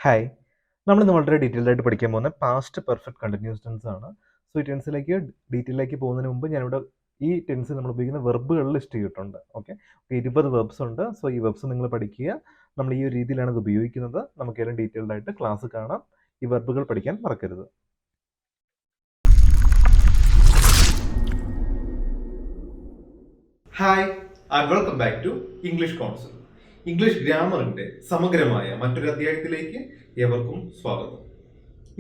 Hi, നമ്മളിന്ന് വളരെ detailed ആയിട്ട് പഠിക്കാൻ പോകുന്ന പാസ്റ്റ് പെർഫെക്റ്റ് കണ്ടിന്യൂസ് ടെൻസ് ആണ്. സോ ഈ ടെൻസിലേക്ക് ഡീറ്റെയിലേക്ക് പോകുന്നതിന് മുമ്പ് ഞാനിവിടെ ഈ ടെൻസ് നമ്മൾ ഉപയോഗിക്കുന്ന വെർബുകൾ ലിസ്റ്റ് ചെയ്തിട്ടുണ്ട്. ഓക്കെ, 20 വെർബ്സ് ഉണ്ട്. സോ ഈ വെർബ്സ് നിങ്ങൾ പഠിക്കുക. നമ്മൾ ഈ ഒരു രീതിയിലാണ് ഇത് ഉപയോഗിക്കുന്നത്. നമുക്കെല്ലാം ഡീറ്റെയിൽഡ് ആയിട്ട് ക്ലാസ് കാണാം. ഈ വെർബുകൾ പഠിക്കാൻ മറക്കരുത്. Hi and welcome back to English concept. English ഗ്രാമറിന്റെ സമഗ്രമായ മറ്റൊരു അധ്യായത്തിലേക്ക് ഏവർക്കും സ്വാഗതം.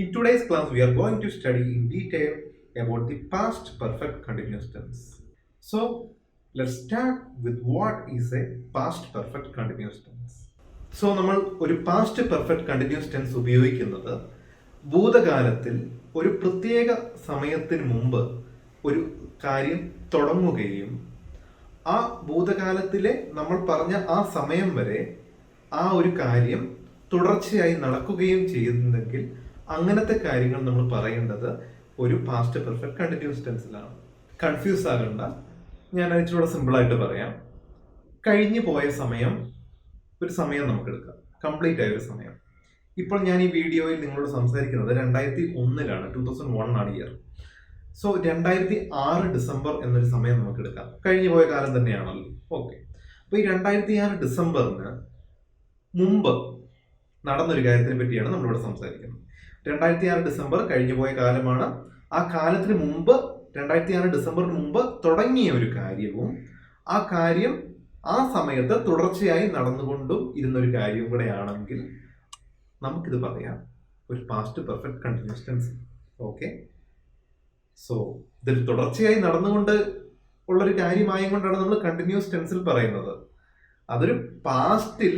In today's class, we are going to study in detail about the past perfect continuous tense. So, let's start with what is a past perfect continuous tense. So, നമ്മൾ ഒരു past perfect continuous tense ഉപയോഗിക്കുന്നത് ഭൂതകാലത്തിൽ ഒരു പ്രത്യേക സമയത്തിന് മുമ്പ് ഒരു കാര്യം തുടങ്ങുകയും ആ ഭൂതകാലത്തിലെ നമ്മൾ പറഞ്ഞ ആ സമയം വരെ ആ ഒരു കാര്യം തുടർച്ചയായി നടക്കുകയും ചെയ്യുന്നെങ്കിൽ അങ്ങനത്തെ കാര്യങ്ങൾ നമ്മൾ പറയേണ്ടത് ഒരു പാസ്റ്റ് പെർഫെക്റ്റ് കണ്ടിന്യൂസ് ടെൻസിലാണ്. കൺഫ്യൂസ് ആകണ്ട, ഞാൻ അതിലൂടെ സിമ്പിളായിട്ട് പറയാം. കഴിഞ്ഞു പോയ സമയം, ഒരു സമയം നമുക്ക് എടുക്കാം, കംപ്ലീറ്റ് ആയ ഒരു സമയം. ഇപ്പോൾ ഞാൻ ഈ വീഡിയോയിൽ നിങ്ങളോട് സംസാരിക്കുന്നത് 2001 2001 ആണ് ഇയർ. സോ 2006 ഡിസംബർ എന്നൊരു സമയം നമുക്ക് എടുക്കാം. കഴിഞ്ഞു പോയ കാലം തന്നെയാണല്ലോ. ഓക്കെ, അപ്പോൾ ഈ 2006 ഡിസംബറിന് മുമ്പ് നടന്നൊരു കാര്യത്തിനെ പറ്റിയാണ് നമ്മളിവിടെ സംസാരിക്കുന്നത്. 2006 ഡിസംബർ കഴിഞ്ഞു പോയ കാലമാണ്. ആ കാലത്തിന് മുമ്പ് 2006 ഡിസംബറിന് മുമ്പ് തുടങ്ങിയ ഒരു കാര്യവും ആ കാര്യം ആ സമയത്ത് തുടർച്ചയായി നടന്നുകൊണ്ടും ഇരുന്നൊരു കാര്യവും കൂടെ ആണെങ്കിൽ നമുക്കിത് പറയാം ഒരു past perfect continuous tense. Okay, so ഇതിൽ തുടർച്ചയായി നടന്നുകൊണ്ട് ഉള്ളൊരു കാര്യമായും കൊണ്ടാണ് നമ്മൾ കണ്ടിന്യൂസ് ടെൻസിൽ പറയുന്നത്. അതൊരു പാസ്റ്റിൽ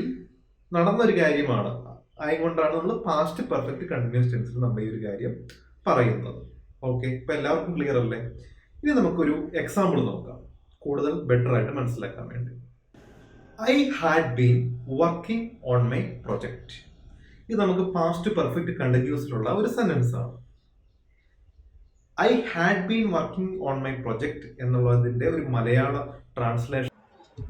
നടന്നൊരു കാര്യമാണ് ആയതുകൊണ്ടാണ് നമ്മൾ പാസ്റ്റ് പെർഫെക്റ്റ് കണ്ടിന്യൂസ് ടെൻസിൽ നമ്മൾ ഈ ഒരു കാര്യം പറയുന്നത്. ഓക്കെ, ഇപ്പൊ എല്ലാവർക്കും ക്ലിയർ അല്ലേ? ഇനി നമുക്കൊരു എക്സാമ്പിൾ നോക്കാം, കൂടുതൽ ബെറ്റർ ആയിട്ട് മനസ്സിലാക്കാൻ വേണ്ടി. I had been working on my project. ഇത് നമുക്ക് പാസ്റ്റ് പെർഫെക്റ്റ് കണ്ടിന്യൂസിലുള്ള ഒരു സെന്റൻസ് ആണ്. I had been working on my project എന്നുള്ളതിന്റെ ഒരു മലയാള ട്രാൻസ്ലേഷൻ,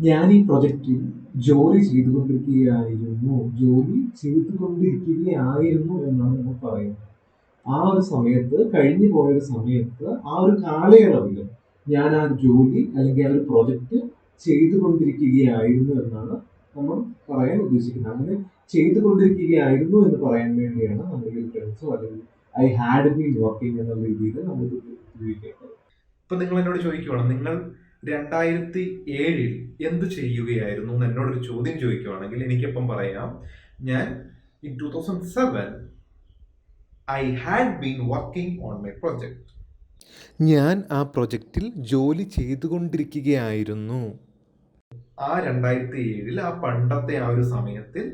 ഞാൻ ഈ പ്രൊജക്റ്റിൽ ജോലി ചെയ്തുകൊണ്ടിരിക്കുകയായിരുന്നു എന്നാണ് നമ്മൾ പറയുന്നത്. ആ ഒരു സമയത്ത്, കഴിഞ്ഞു പോയൊരു സമയത്ത്, ആ ഒരു കാലയളവിൽ ഞാൻ ആ ജോലി അല്ലെങ്കിൽ ആ ഒരു പ്രൊജക്റ്റ് ചെയ്തുകൊണ്ടിരിക്കുകയായിരുന്നു എന്നാണ് നമ്മൾ പറയാൻ ഉദ്ദേശിക്കുന്നത്. അങ്ങനെ ചെയ്തുകൊണ്ടിരിക്കുകയായിരുന്നു എന്ന് പറയാൻ വേണ്ടിയാണ് നമ്മൾ ഈ ടെൻസോ അല്ലെങ്കിൽ ഐ ഹാഡ് ബീൻ വർക്കിംഗ് എന്നുള്ള രീതിയിൽ നമ്മൾ ഉപയോഗിക്കേണ്ടത്. ഇപ്പൊ നിങ്ങൾ എന്നോട് ചോദിക്കുവാണ്, നിങ്ങൾ 2007 എന്ത് ചെയ്യുകയായിരുന്നു എന്ന് എന്നോടൊരു ചോദ്യം ചോദിക്കുവാണെങ്കിൽ എനിക്കിപ്പം പറയാം, ഞാൻ in 2007 I had been working on my project. ഞാൻ ആ പ്രൊജക്റ്റിൽ ജോലി ചെയ്തുകൊണ്ടിരിക്കുകയായിരുന്നു. ആ 2007 ആ പണ്ടത്തെ ആ ഒരു സമയത്തിൽ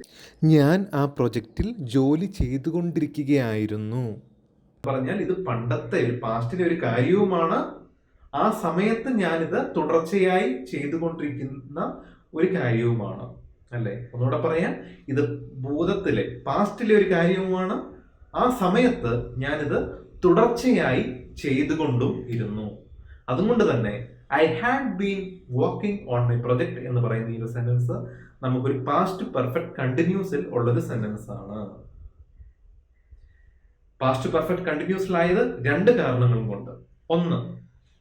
ഞാൻ ആ പ്രൊജക്റ്റിൽ ജോലി ചെയ്തുകൊണ്ടിരിക്കുകയായിരുന്നു പറഞ്ഞാൽ ഇത് പണ്ടത്തെ ഒരു പാസ്റ്റിലെ ഒരു കാര്യവുമാണ്. ആ സമയത്ത് ഞാനിത് തുടർച്ചയായി ചെയ്തുകൊണ്ടിരിക്കുന്ന ഒരു കാര്യവുമാണ്, അല്ലേ? ഒന്നുകൂടെ പറയാം, ഇത് ഭൂതത്തിലെ പാസ്റ്റിലെ ഒരു കാര്യവുമാണ്. ആ സമയത്ത് ഞാനിത് തുടർച്ചയായി ചെയ്തുകൊണ്ടും ഇരുന്നു. അതുകൊണ്ട് തന്നെ I had been working on my project എന്ന് പറയുന്ന ഈ ഒരു സെന്റൻസ് നമുക്കൊരു പാസ്റ്റ് പെർഫെക്റ്റ് കണ്ടിന്യൂസിൽ ഉള്ളൊരു സെന്റൻസ് ആണ്. പാസ്റ്റ് പെർഫെക്റ്റ് കണ്ടിന്യൂസിലായത് രണ്ട് കാരണങ്ങളും കൊണ്ട്. ഒന്ന്,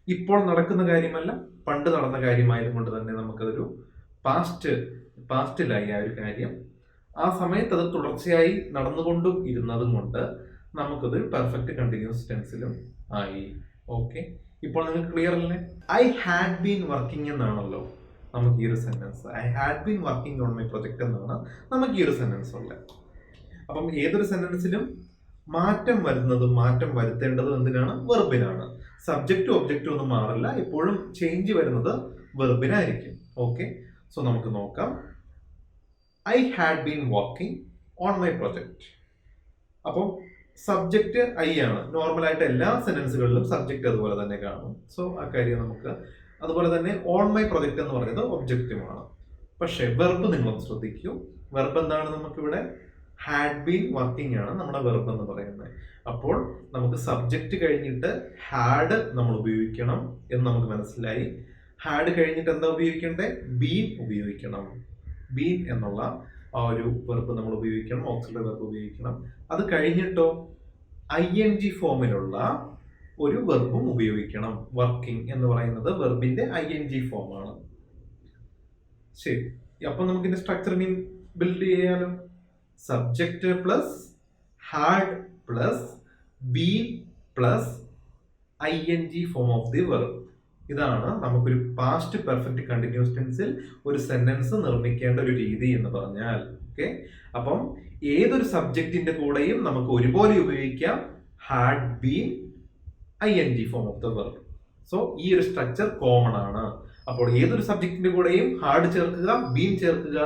ഇപ്പോൾ നടക്കുന്ന കാര്യമല്ല, പണ്ട് നടന്ന കാര്യമായതുകൊണ്ട് തന്നെ നമുക്കതൊരു പാസ്റ്റിലായി ആ ഒരു കാര്യം. ആ സമയത്ത് അത് തുടർച്ചയായി നടന്നുകൊണ്ടും ഇരുന്നതും കൊണ്ട് നമുക്കതൊരു പെർഫെക്റ്റ് കണ്ടിന്യൂസ് ടെൻസിലും ആയി. ഓക്കെ, ഇപ്പോൾ നിങ്ങൾക്ക് ക്ലിയർ അല്ലേ? ഐ ഹാഡ് ബീൻ വർക്കിംഗ് എന്നാണല്ലോ നമുക്ക് ഈ ഒരു sentence. I had been working on my project എന്നാണ് നമുക്ക് ഈ ഒരു സെന്റൻസ് ഉള്ളത്. അപ്പം ഏതൊരു സെന്റൻസിലും മാറ്റം വരുത്തേണ്ടതും എന്തിനാണ്? വെർബിനാണ്. സബ്ജക്റ്റും ഒബ്ജക്റ്റും ഒന്നും മാറില്ല, എപ്പോഴും ചേഞ്ച് വരുന്നത് വെർബിനായിരിക്കും. ഓക്കെ, സോ നമുക്ക് നോക്കാം. I had been working on my project. അപ്പം സബ്ജക്റ്റ് ഐ ആണ്. നോർമലായിട്ട് എല്ലാ സെന്റൻസുകളിലും സബ്ജക്റ്റ് അതുപോലെ തന്നെ കാണും. സോ ആ കാര്യം നമുക്ക് അതുപോലെ തന്നെ ഓൺ മൈ പ്രൊജക്ട് എന്ന് പറയുന്നത് ഒബ്ജക്റ്റുമാണ്. പക്ഷേ വെർബ് നിങ്ങളൊന്ന് ശ്രദ്ധിക്കൂ. വെർബ് എന്താണ്? നമുക്കിവിടെ ഹാഡ് ബീൻ വർക്കിംഗ് ആണ് നമ്മുടെ വെർബ് എന്ന് പറയുന്നത്. അപ്പോൾ നമുക്ക് സബ്ജക്റ്റ് കഴിഞ്ഞിട്ട് ഹാഡ് നമ്മൾ ഉപയോഗിക്കണം എന്ന് നമുക്ക് മനസ്സിലായി. ഹാഡ് കഴിഞ്ഞിട്ട് എന്താ ഉപയോഗിക്കേണ്ടത്? ബീൻ ഉപയോഗിക്കണം. ബീൻ എന്നുള്ള ആ ഒരു വെർബ് നമ്മൾ ഉപയോഗിക്കണം, ഓക്സിലറി വെർബ് ഉപയോഗിക്കണം. അത് കഴിഞ്ഞിട്ടോ ING ഫോമിലുള്ള ഒരു വെർബും ഉപയോഗിക്കണം. വർക്കിംഗ് എന്ന് പറയുന്നത് വെർബിന്റെ ING ഫോമാണ്. ശരി, അപ്പൊ നമുക്ക് ഇതിന്റെ സ്ട്രക്ചർ ഇനി ബിൽഡ് ചെയ്യാലോ. Subject plus had plus been plus ING form of the verb. ഇതാണ് നമുക്കൊരു പാസ്റ്റ് പെർഫെക്റ്റ് കണ്ടിന്യൂസ് ടെൻസിൽ ഒരു സെന്റൻസ് നിർമ്മിക്കേണ്ട ഒരു രീതി എന്ന് പറഞ്ഞാൽ. ഓക്കെ, അപ്പം ഏതൊരു സബ്ജക്റ്റിന്റെ കൂടെയും നമുക്ക് ഒരുപോലെ ഉപയോഗിക്കാം had been ING form of the verb. So ഈ ഒരു സ്ട്രക്ചർ കോമൺ ആണ്. അപ്പോൾ ഏതൊരു സബ്ജക്റ്റിന്റെ കൂടെയും ഹാഡ് ചേർക്കുക, ബീൻ ചേർക്കുക,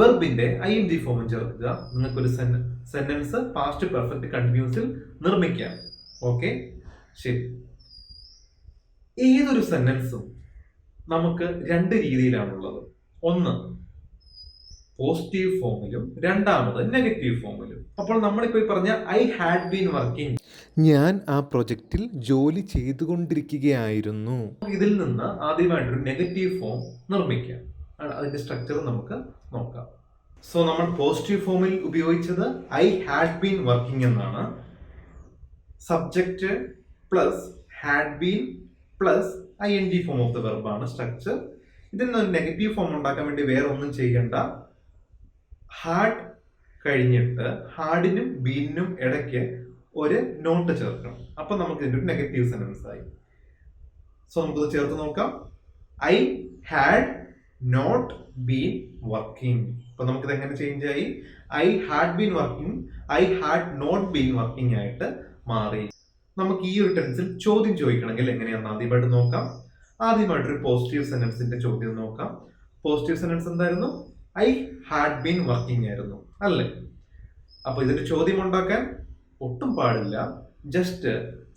വെർബിന്റെ ING ഫോമും ചേർക്കുക. നിങ്ങൾക്കൊരു സെന്റൻസ് പാസ്റ്റ് പെർഫെക്റ്റ് കണ്ടിന്യൂസിൽ നിർമ്മിക്കാം. ഓക്കെ, ശരി. ഏതൊരു സെന്റൻസും നമുക്ക് രണ്ട് രീതിയിലാണുള്ളത്. ഒന്ന് പോസിറ്റീവ് ഫോമിലും രണ്ടാമത് നെഗറ്റീവ് ഫോമിലും. അപ്പോൾ നമ്മളിപ്പോ പറഞ്ഞ ഐ ഹാഡ് ബീൻ വർക്കിംഗ്, ഞാൻ ആ പ്രൊജക്റ്റിൽ ജോലി ചെയ്തുകൊണ്ടിരിക്കുകയായിരുന്നു. ഇതിൽ നിന്ന് ആദ്യമായിട്ടൊരു നെഗറ്റീവ് ഫോം നിർമ്മിക്കാം. അതിന്റെ സ്ട്രക്ചർ നമുക്ക് നോക്കാം. സോ നമ്മൾ പോസിറ്റീവ് ഫോമിൽ ഉപയോഗിച്ചത് ഐ ഹാഡ് ബീൻ വർക്കിംഗ് എന്നാണ്. Subject plus had been plus ING form of the verb ആണ് സ്ട്രക്ചർ. ഇതിൽ നിന്ന് ഒരു നെഗറ്റീവ് ഫോം ഉണ്ടാക്കാൻ വേണ്ടി വേറെ ഒന്നും ചെയ്യണ്ട. ഹാഡ് കഴിഞ്ഞിട്ട് ഹാഡിനും ബീനിനും ഇടയ്ക്ക് ഒരു നോട്ട് ചേർക്കണം. അപ്പൊ നമുക്ക് ഇതിന്റെ ഒരു നെഗറ്റീവ് സെന്റൻസ് ആയി. സോ നമുക്കത് ചേർത്ത് നോക്കാം. I had not been working. അപ്പൊ നമുക്കിത് എങ്ങനെ ചേഞ്ച് ആയി? I had been working I had not been working ആയിട്ട് മാറി. നമുക്ക് ഈ ഒരു ടെൻസിൽ ചോദ്യം ചോദിക്കണമെങ്കിൽ എങ്ങനെയാണെന്ന് ആദ്യമായിട്ട് നോക്കാം. ആദ്യമായിട്ടൊരു പോസിറ്റീവ് സെന്റൻസിന്റെ ചോദ്യം നോക്കാം. പോസിറ്റീവ് സെന്റൻസ് എന്തായിരുന്നു? ഐ ഹാഡ് ബീൻ വർക്കിംഗ് ആയിരുന്നു, അല്ലേ? അപ്പൊ ഇതിന്റെ ചോദ്യം ഉണ്ടാക്കാൻ ഒട്ടും പാടില്ല. ജസ്റ്റ്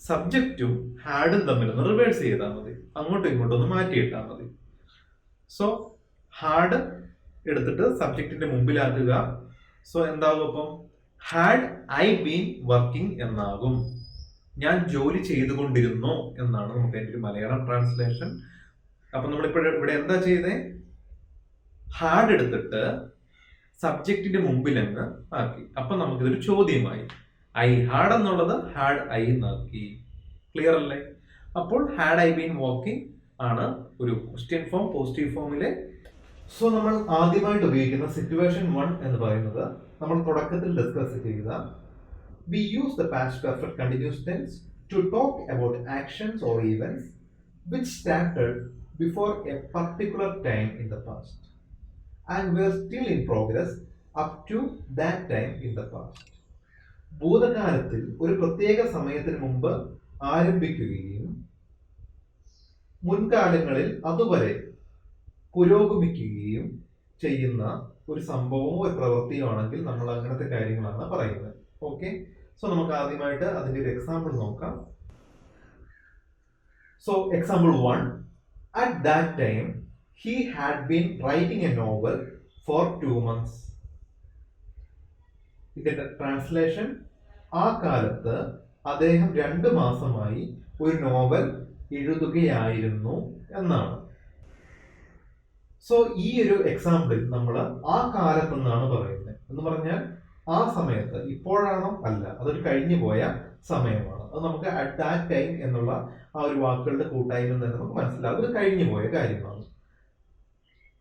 സബ്ജക്റ്റും ഹാഡും തമ്മിലൊന്ന് റിവേഴ്സ് ചെയ്താൽ മതി, അങ്ങോട്ടും ഇങ്ങോട്ടും ഒന്ന് മാറ്റിയിട്ടാൽ മതി. സോ ഹാഡ് എടുത്തിട്ട് സബ്ജക്റ്റിന്റെ മുമ്പിലാക്കുക. സോ എന്താകും? അപ്പം ഹാഡ് ഐ ബീൻ വർക്കിംഗ് എന്നാകും. ഞാൻ ജോലി ചെയ്തുകൊണ്ടിരുന്നു എന്നാണ് നമുക്ക് അതിന്റെ ഒരു മലയാളം ട്രാൻസ്ലേഷൻ. അപ്പൊ നമ്മളിവിടെ എന്താ ചെയ്തേ? ഹാഡ് എടുത്തിട്ട് സബ്ജക്റ്റിന്റെ മുമ്പിലങ്ങ് ആക്കി. അപ്പൊ നമുക്കിതൊരു ചോദ്യമായി. ഐ ഹാഡ് എന്നുള്ളത് ഹാഡ് ഐ എന്നാക്കി. ക്ലിയർ അല്ലേ? അപ്പോൾ ഹാഡ് ഐ ബീൻ വർക്കിംഗ് ആണ് ഒരു ക്വസ്റ്റ്യൻ ഫോം പോസിറ്റീവ് ഫോമിലെ. സോ നമ്മൾ ആദ്യമായിട്ട് ഉപയോഗിക്കുന്ന സിറ്റുവേഷൻ 1 എന്ന് പറയുന്നത് നമ്മൾ തുടക്കത്തിൽ ഡിസ്കസ് ചെയ്ത we use the past perfect continuous tense to talk about actions or events which started before a particular time in the past and were still in progress up to that time in the past. ഭൂതകാലത്തിൽ ഒരു പ്രത്യേക സമയത്തിന് മുമ്പ് ആരംഭിക്കുകയും മുൻകാലങ്ങളിൽ അതുവരെ പുരോഗമിക്കുകയും ചെയ്യുന്ന ഒരു സംഭവമോ ഒരു പ്രവൃത്തിയോ ആണെങ്കിൽ നമ്മൾ അങ്ങനത്തെ കാര്യങ്ങളാണ് പറയുന്നത്. ഓക്കെ, സോ നമുക്ക് ആദ്യമായിട്ട് അതിന്റെ ഒരു എക്സാമ്പിൾ നോക്കാം. So example 1, at that time he had been writing a novel for 2 months. ഇതിന്റെ ട്രാൻസ്ലേഷൻ, ആ കാലത്ത് അദ്ദേഹം 2 മാസമായി ഒരു നോവൽ എഴുതുകയായിരുന്നു എന്നാണ്. സോ ഈ ഒരു എക്സാമ്പിളിൽ നമ്മൾ ആ കാലത്തെന്നാണ് പറയുന്നത്. എന്ന് പറഞ്ഞാൽ ആ സമയത്ത്, ഇപ്പോഴാണോ? അല്ല, അതൊരു കഴിഞ്ഞു പോയ സമയമാണ്. അത് നമുക്ക് അറ്റ് ദാറ്റ് ടൈം എന്നുള്ള ആ ഒരു വാക്കുകളുടെ കൂട്ടായ്മ തന്നെ നമുക്ക് മനസ്സിലാവും. അത് കഴിഞ്ഞു പോയ കാര്യമാണ്.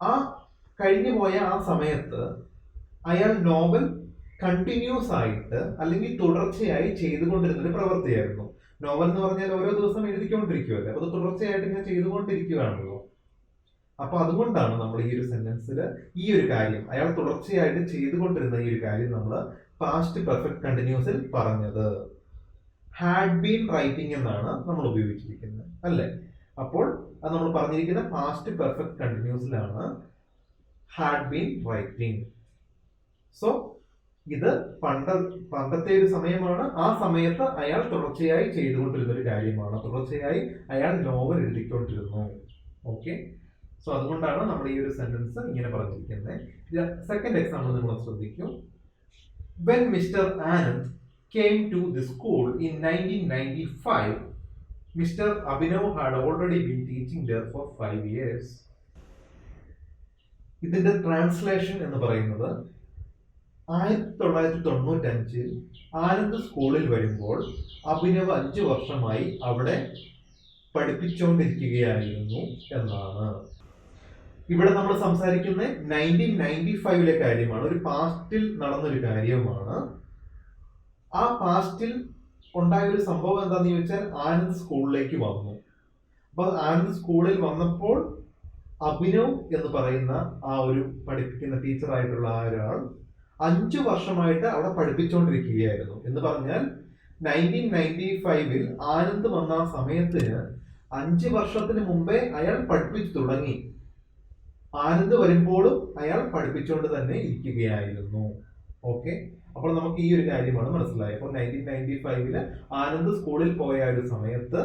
ആ കഴിഞ്ഞു പോയ ആ സമയത്ത് അയാൾ നോവൽ കണ്ടിന്യൂസ് ആയിട്ട് അല്ലെങ്കിൽ തുടർച്ചയായി ചെയ്തുകൊണ്ടിരുന്ന ഒരു പ്രവൃത്തിയായിരുന്നു. നോവൽ എന്ന് പറഞ്ഞാൽ ഓരോ ദിവസം എഴുതിക്കൊണ്ടിരിക്കുമല്ലേ, അപ്പൊ അത് തുടർച്ചയായിട്ട് ഇങ്ങനെ ചെയ്തുകൊണ്ടിരിക്കുകയാണല്ലോ. അപ്പൊ അതുകൊണ്ടാണ് നമ്മൾ ഈ ഒരു സെന്റൻസിൽ ഈ ഒരു കാര്യം അയാൾ തുടർച്ചയായിട്ട് ചെയ്തുകൊണ്ടിരുന്ന ഈ ഒരു കാര്യം നമ്മൾ പാസ്റ്റ് പെർഫെക്റ്റ് കണ്ടിന്യൂസിൽ പറഞ്ഞത്. ഹാഡ് ബീൻ റൈറ്റിംഗ് എന്നാണ് നമ്മൾ ഉപയോഗിച്ചിരിക്കുന്നത്, അല്ലേ? അപ്പോൾ അത് നമ്മൾ പറഞ്ഞിരിക്കുന്ന പാസ്റ്റ് പെർഫെക്റ്റ് കണ്ടിന്യൂസിലാണ് ഹാഡ് ബീൻ റൈറ്റിംഗ്. സോ ഇത് പണ്ടത്തെ ഒരു സമയമാണ്. ആ സമയത്ത് അയാൾ തുടർച്ചയായി ചെയ്തുകൊണ്ടിരുന്ന ഒരു കാര്യമാണ്. തുടർച്ചയായി അയാൾ നോവൽ എഴുതിക്കൊണ്ടിരുന്നു. ഓക്കെ, സോ അതുകൊണ്ടാണ് നമ്മൾ ഈ ഒരു സെന്റൻസ് ഇങ്ങനെ പറഞ്ഞിരിക്കുന്നത്. സെക്കൻഡ് എക്സാമ്പിൾ നിങ്ങൾ ശ്രദ്ധിക്കും. When Mr. Anand came to the school in 1995, Mr. Abhinav had already been teaching there for 5 years. ഇതിന്റെ ട്രാൻസ്ലേഷൻ എന്ന് പറയുന്നത്, 1995 ആനന്ദ് സ്കൂളിൽ വരുമ്പോൾ അഭിനവ് 5 വർഷമായി അവിടെ പഠിപ്പിച്ചുകൊണ്ടിരിക്കുകയായിരുന്നു എന്നാണ്. ഇവിടെ നമ്മൾ സംസാരിക്കുന്ന 1995 കാര്യമാണ്, ഒരു പാസ്റ്റിൽ നടന്നൊരു കാര്യമാണ്. ആ പാസ്റ്റിൽ ഉണ്ടായ ഒരു സംഭവം എന്താന്ന് ചോദിച്ചാൽ ആനന്ദ് സ്കൂളിലേക്ക് വന്നു. അപ്പൊ ആനന്ദ് സ്കൂളിൽ വന്നപ്പോൾ അഭിനവ് എന്ന് പറയുന്ന ആ ഒരു പഠിപ്പിക്കുന്ന ടീച്ചറായിട്ടുള്ള ആ ഒരാൾ 5 വർഷമായിട്ട് അവിടെ പഠിപ്പിച്ചുകൊണ്ടിരിക്കുകയായിരുന്നു. എന്ന് പറഞ്ഞാൽ 1995 ആനന്ദ് വന്ന ആ സമയത്തിന് 5 വർഷത്തിന് മുമ്പേ അയാൾ പഠിപ്പിച്ചു തുടങ്ങി. ആനന്ദ് വരുമ്പോഴും അയാൾ പഠിപ്പിച്ചുകൊണ്ട് തന്നെ ഇരിക്കുകയായിരുന്നു. ഓക്കെ, അപ്പോൾ നമുക്ക് ഈ ഒരു കാര്യമാണ് മനസ്സിലായത്. അപ്പോൾ 1995 ആനന്ദ് സ്കൂളിൽ പോയ ഒരു സമയത്ത്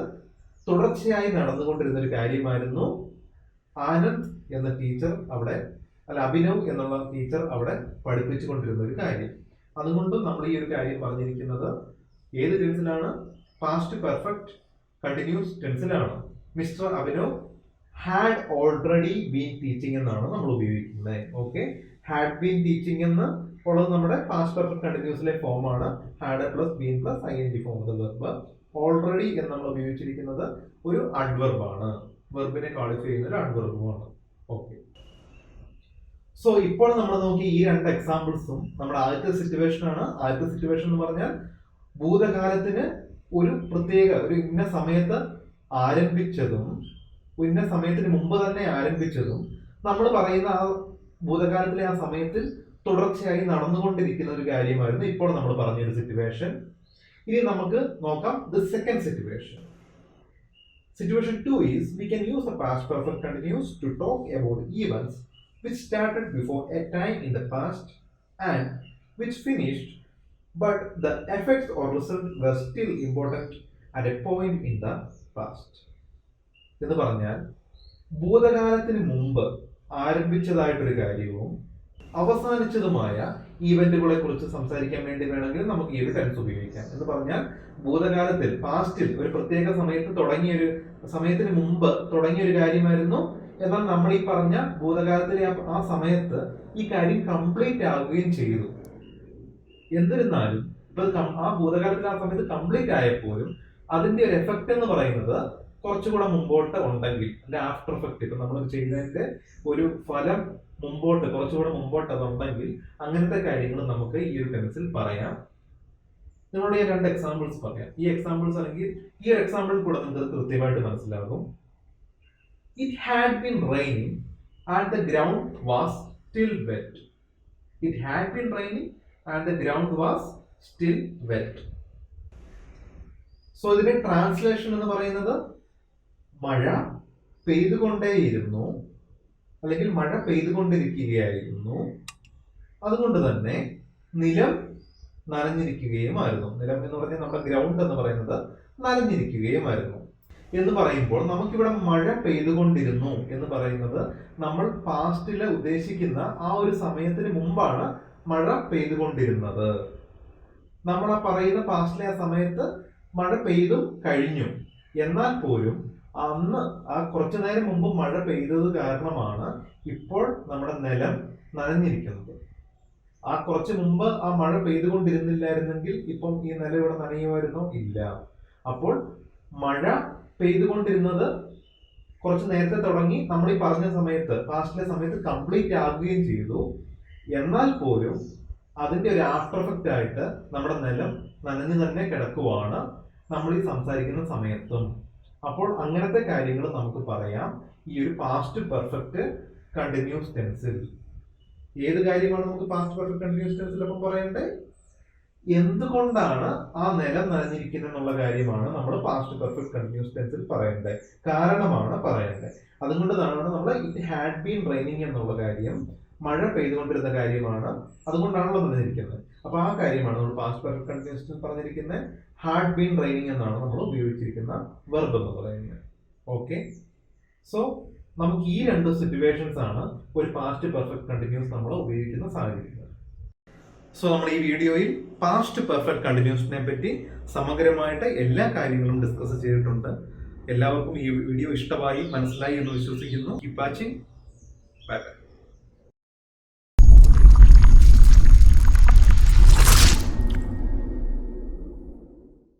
തുടർച്ചയായി നടന്നുകൊണ്ടിരുന്ന ഒരു കാര്യമായിരുന്നു ആനന്ദ് എന്ന ടീച്ചർ അവിടെ, അല്ല അഭിനവ് എന്നുള്ള ടീച്ചർ അവിടെ പഠിപ്പിച്ചുകൊണ്ടിരുന്ന ഒരു കാര്യം. അതുകൊണ്ടും നമ്മൾ ഈ ഒരു കാര്യം പറഞ്ഞിരിക്കുന്നത് ഏത് ടെൻസിലാണ്? പാസ്റ്റ് പെർഫെക്റ്റ് കണ്ടിന്യൂസ് ടെൻസിലാണ്. Mister Abhinav had already been teaching എന്നാണ് നമ്മൾ ഉപയോഗിക്കുന്നത്. ഓക്കെ, ഹാഡ് ബീൻ ടീച്ചിങ് എന്ന് ഉള്ളത് നമ്മുടെ പാസ്റ്റ് പെർഫെക്റ്റ് കണ്ടിന്യൂസിലെ ഫോമാണ്. Had plus been plus ing form of the verb. Already എന്ന് നമ്മൾ ഉപയോഗിച്ചിരിക്കുന്നത് ഒരു അഡ്വർബ് ആണ്, വെർബിനെ ക്വാളിഫൈ ചെയ്യുന്ന ഒരു അഡ്വർബുമാണ്. ഓക്കെ, സോ ഇപ്പോൾ നമ്മൾ നോക്കി ഈ 2 എക്സാമ്പിൾസും നമ്മുടെ ആദ്യത്തെ സിറ്റുവേഷൻ ആണ്. ആദ്യത്തെ സിറ്റുവേഷൻ എന്ന് പറഞ്ഞാൽ ഭൂതകാലത്തിന് ഒരു പ്രത്യേക ഒരു ഇന്ന സമയത്ത് ആരംഭിച്ചതും ഇന്ന സമയത്തിന് മുമ്പ് തന്നെ ആരംഭിച്ചതും നമ്മൾ പറയുന്ന ആ ഭൂതകാലത്തിലെ ആ സമയത്തിൽ തുടർച്ചയായി നടന്നുകൊണ്ടിരിക്കുന്ന ഒരു കാര്യമായിരുന്നു ഇപ്പോൾ നമ്മൾ പറഞ്ഞൊരു സിറ്റുവേഷൻ. ഇനി നമുക്ക് നോക്കാം the second situation. Situation 2 is we can use the past perfect continuous to talk about events which started before a time in the past and which finished, but the effects or result were still important at a point in the past. എന്ന് പറഞ്ഞാൽ ഭൂതകാലത്തിന് മുമ്പ് ആരംഭിച്ചതായിട്ടൊരു കാര്യവും അവസാനിച്ചതുമായ ഈവന്റുകളെ കുറിച്ച് സംസാരിക്കാൻ വേണ്ടി വേണമെങ്കിൽ നമുക്ക് ഈ ഒരു ടെൻസ് ഉപയോഗിക്കാം. എന്ന് പറഞ്ഞാൽ ഭൂതകാലത്തിൽ പാസ്റ്റിൽ ഒരു പ്രത്യേക സമയത്ത് തുടങ്ങിയൊരു സമയത്തിന് മുമ്പ് തുടങ്ങിയൊരു കാര്യമായിരുന്നു. എന്നാൽ നമ്മൾ ഈ പറഞ്ഞ ഭൂതകാലത്തിലെ ആ സമയത്ത് ഈ കാര്യം കംപ്ലീറ്റ് ആവുകയും ചെയ്തു. എന്നിരുന്നാലും ഇപ്പൊ ആ ഭൂതകാലത്തിൽ ആ സമയത്ത് കംപ്ലീറ്റ് ആയപ്പോഴും അതിന്റെ ഒരു എഫക്റ്റ് എന്ന് പറയുന്നത് കുറച്ചുകൂടെ മുമ്പോട്ട് ഉണ്ടെങ്കിൽ, അല്ലെ ആഫ്റ്റർ എഫക്റ്റ്, ഇപ്പൊ നമ്മൾ ചെയ്തതിന്റെ ഒരു ഫലം മുമ്പോട്ട് കുറച്ചുകൂടെ മുമ്പോട്ട് അതുണ്ടെങ്കിൽ അങ്ങനത്തെ കാര്യങ്ങൾ നമുക്ക് ഈ ഒരു ടെൻസിൽ പറയാം. നിങ്ങളോട് ഞാൻ 2 എക്സാമ്പിൾസ് പറയാം. ഈ എക്സാമ്പിൾസ് അല്ലെങ്കിൽ ഈ ഒരു എക്സാമ്പിൾ കൂടെ നിങ്ങൾക്ക് കൃത്യമായിട്ട് മനസ്സിലാകും. It had been raining and the ground was still wet. It had been raining and the ground was still wet. So ഇതിന്റെ ട്രാൻസ്ലേഷൻ എന്ന് പറയുന്നത് മഴ പെയ്തുകൊണ്ടേയിരുന്നു, അല്ലെങ്കിൽ മഴ പെയ്തുകൊണ്ടിരിക്കുകയായിരുന്നു, അതുകൊണ്ട് തന്നെ നിലം നനഞ്ഞിരിക്കുകയുമായിരുന്നു. നിലം എന്ന് പറഞ്ഞാൽ നമ്മുടെ ഗ്രൗണ്ട് എന്ന് പറയുന്നത് നനഞ്ഞിരിക്കുകയുമായിരുന്നു എന്ന് പറയുമ്പോൾ നമുക്കിവിടെ മഴ പെയ്തുകൊണ്ടിരുന്നു എന്ന് പറയുന്നത് നമ്മൾ പാസ്റ്റില് ഉദ്ദേശിക്കുന്ന ആ ഒരു സമയത്തിന് മുമ്പാണ് മഴ പെയ്തുകൊണ്ടിരുന്നത്. നമ്മൾ ആ പറയുന്ന പാസ്റ്റിലെ ആ സമയത്ത് മഴ പെയ്തു കഴിഞ്ഞു. എന്നാൽ പോലും അന്ന് ആ കുറച്ചു നേരം മുമ്പ് മഴ പെയ്തത് കാരണമാണ് ഇപ്പോൾ നമ്മുടെ നിലം നനഞ്ഞിരിക്കുന്നത്. ആ കുറച്ച് മുമ്പ് ആ മഴ പെയ്തുകൊണ്ടിരുന്നില്ലായിരുന്നെങ്കിൽ ഇപ്പം ഈ നിലം ഇവിടെ നനയുമായിരുന്നോ? ഇല്ല. അപ്പോൾ മഴ പെയ്തുകൊണ്ടിരുന്നത് കുറച്ച് നേരത്തെ തുടങ്ങി, നമ്മൾ ഈ പറഞ്ഞ സമയത്ത് പാസ്റ്റിലെ സമയത്ത് കംപ്ലീറ്റ് ആവുകയും ചെയ്തു. എന്നാൽ പോലും അതിന്റെ ഒരു ആഫ്റ്റർ എഫക്റ്റ് ആയിട്ട് നമ്മുടെ നിലം നനഞ്ഞു തന്നെ കിടക്കുവാണ് നമ്മൾ ഈ സംസാരിക്കുന്ന സമയത്തും. അപ്പോൾ അങ്ങനത്തെ കാര്യങ്ങൾ നമുക്ക് പറയാം ഈ ഒരു പാസ്റ്റ് പെർഫെക്റ്റ് കണ്ടിന്യൂസ് ടെൻസിൽ. ഏത് കാര്യമാണ് നമുക്ക് പാസ്റ്റ് പെർഫെക്റ്റ് കണ്ടിന്യൂസ് ടെൻസിൽ അപ്പം പറയണ്ടേ? എന്തുകൊണ്ടാണ് ആ നിലം നനഞ്ഞിരിക്കുന്നത് എന്നുള്ള കാര്യമാണ് നമ്മൾ പാസ്റ്റ് പെർഫെക്റ്റ് കണ്ടിന്യൂസ് ടെൻസിൽ പറയേണ്ടത്, കാരണമാണ് പറയേണ്ടത്. അതുകൊണ്ടാണ് നമ്മൾ ഇറ്റ് ഹാഡ് ബീൻ റെയിനിങ് എന്നുള്ള കാര്യം മഴ പെയ്തുകൊണ്ടിരുന്ന കാര്യമാണ്, അതുകൊണ്ടാണല്ലോ നനഞ്ഞിരിക്കുന്നത്. അപ്പൊ ആ കാര്യമാണ് നമ്മൾ പാസ്റ്റ് പെർഫെക്റ്റ് കണ്ടിന്യൂസ് ടെൻസിൽ പറഞ്ഞിരിക്കുന്നത്. ഹാഡ് ബീൻ റെയിനിങ് എന്നാണ് നമ്മൾ ഉപയോഗിച്ചിരിക്കുന്ന വെർബ് എന്ന് പറയുന്നത്. ഓക്കെ, സോ നമുക്ക് ഈ 2 സിറ്റുവേഷൻസ് ആണ് ഒരു പാസ്റ്റ് പെർഫെക്റ്റ് കണ്ടിന്യൂസ് നമ്മൾ ഉപയോഗിക്കുന്ന സാഹചര്യങ്ങൾ. സോ നമ്മൾ ഈ വീഡിയോയിൽ പാസ്റ്റ് പെർഫെക്റ്റ് കണ്ടിന്യൂസിനെ പറ്റി സമഗ്രമായിട്ട് എല്ലാ കാര്യങ്ങളും ഡിസ്കസ് ചെയ്തിട്ടുണ്ട്. എല്ലാവർക്കും ഈ വീഡിയോ ഇഷ്ടമായി മനസ്സിലായി എന്ന് വിശ്വസിക്കുന്നു. Keep watching. Bye bye.